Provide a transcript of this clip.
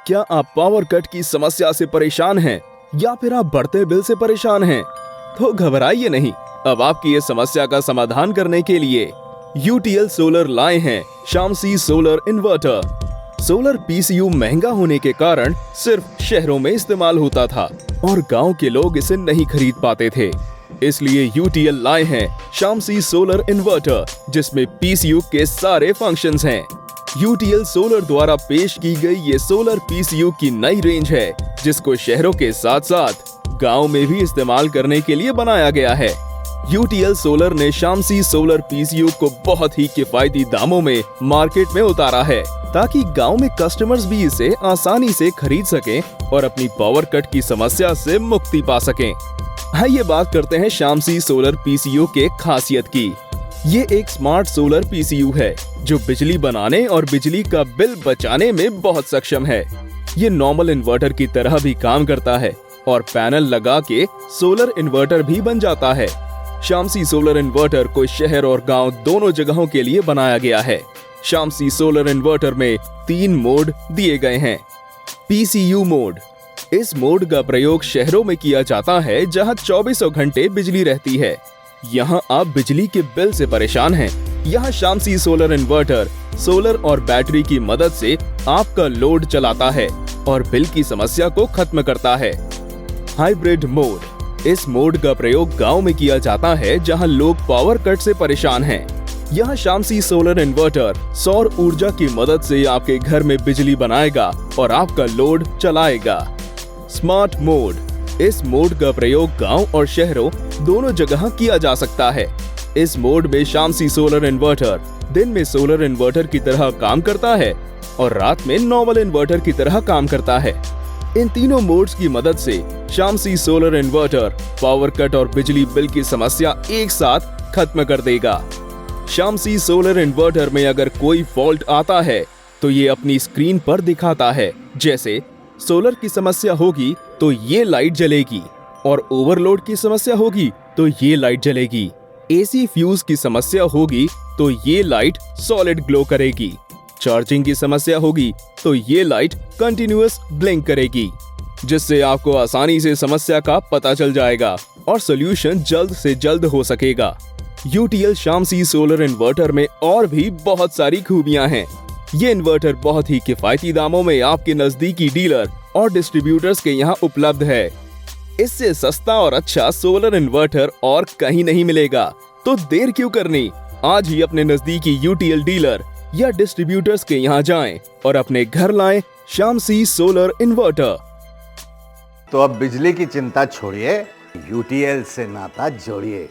क्या आप power cut की समस्या से परेशान हैं या फिर आप बढ़ते बिल से परेशान हैं? तो घबराइए नहीं, अब आपकी ये समस्या का समाधान करने के लिए यूटीएल सोलर लाए हैं Shamsi solar inverter. Solar PCU महंगा होने के कारण सिर्फ शहरों में इस्तेमाल होता था और गांव के लोग इसे नहीं खरीद पाते थे। इसलिए यूटीएल लाए हैं शामसी सोलर इन्वर्टर, जिसमें पीसीयू के सारे फंक्शंस हैं। यूटीएल सोलर द्वारा पेश की गई ये सोलर पीसीयू की नई रेंज है, जिसको शहरों के साथ साथ गांव में भी इस्तेमाल करने के लिए बनाया गया है। यूटीएल सोलर ने शामसी सोलर पीसीयू को बहुत ही किफायती दामों में मार्केट में उतारा है, ताकि गांव में कस्टमर्स भी इसे आसानी से खरीद सकें और अपनी पावर कट की समस्या से मुक्ति पा सकें। आइए बात करते हैं शामसी सोलर पीसीयू के खासियत की। ये एक स्मार्ट सोलर पीसीयू है जो बिजली बनाने और बिजली का बिल बचाने में बहुत सक्षम है। ये नॉर्मल इन्वर्टर की तरह भी काम करता है और पैनल लगा के सोलर इन्वर्टर भी बन जाता है। शामसी सोलर इन्वर्टर को शहर और गांव दोनों जगहों के लिए बनाया गया है। शामसी सोलर इन्वर्टर में 3 मोड दिए गए हैं। पीसीयू मोड, इस मोड का प्रयोग शहरों में किया जाता है जहां 24 घंटे बिजली रहती है। यहाँ आप बिजली के बिल से परेशान हैं। यहाँ शामसी सोलर इन्वर्टर सोलर और बैटरी की मदद से आपका लोड चलाता है और बिल की समस्या को खत्म करता है। हाइब्रिड मोड, इस मोड का प्रयोग गांव में किया जाता है जहां लोग पावर कट से परेशान हैं। यहाँ शामसी सोलर इन्वर्टर सौर ऊर्जा की मदद से आपके घर में बिजली बनाएगा और आपका लोड चलाएगा। स्मार्ट मोड, इस मोड का प्रयोग गांव और शहरों दोनों जगह किया जा सकता है। इस मोड में शामसी सोलर इन्वर्टर दिन में सोलर इन्वर्टर की तरह काम करता है और रात में नॉर्मल इन्वर्टर की तरह काम करता है। इन तीनों मोड्स की मदद से Shamsi solar inverter power cut और बिजली बिल की समस्या एक साथ खत्म कर देगा। शामसी सोलर इन्वर्टर में अगर कोई फॉल्ट आता है तो ये अपनी स्क्रीन पर दिखाता है। जैसे सोलर की समस्या होगी तो ये लाइट जलेगी और ओवरलोड की समस्या होगी तो ये लाइट जलेगी। एसी फ्यूज की समस्या होगी तो ये लाइट सॉलिड ग्लो करेगी। चार्जिंग की समस्या होगी तो ये लाइट कंटिन्यूअस ब्लिंक करेगी, जिससे आपको आसानी से समस्या का पता चल जाएगा और सॉल्यूशन जल्द से जल्द हो सकेगा। यूटीएल शामसी सोलर इन्वर्टर में और भी बहुत सारी खूबियां हैं। ये इन्वर्टर बहुत ही किफायती दामों में आपके नजदीकी डीलर और डिस्ट्रीब्यूटर्स के यहाँ उपलब्ध है। इससे सस्ता और अच्छा सोलर इन्वर्टर और कहीं नहीं मिलेगा, तो देर क्यों करनी? आज ही अपने नजदीकी यूटीएल डीलर या डिस्ट्रीब्यूटर्स के यहाँ जाएं और अपने घर लाएं शामसी सोलर इन्वर्टर। तो अब बिजली की चिंता छोड़िए, यूटीएल से नाता जोड़िए।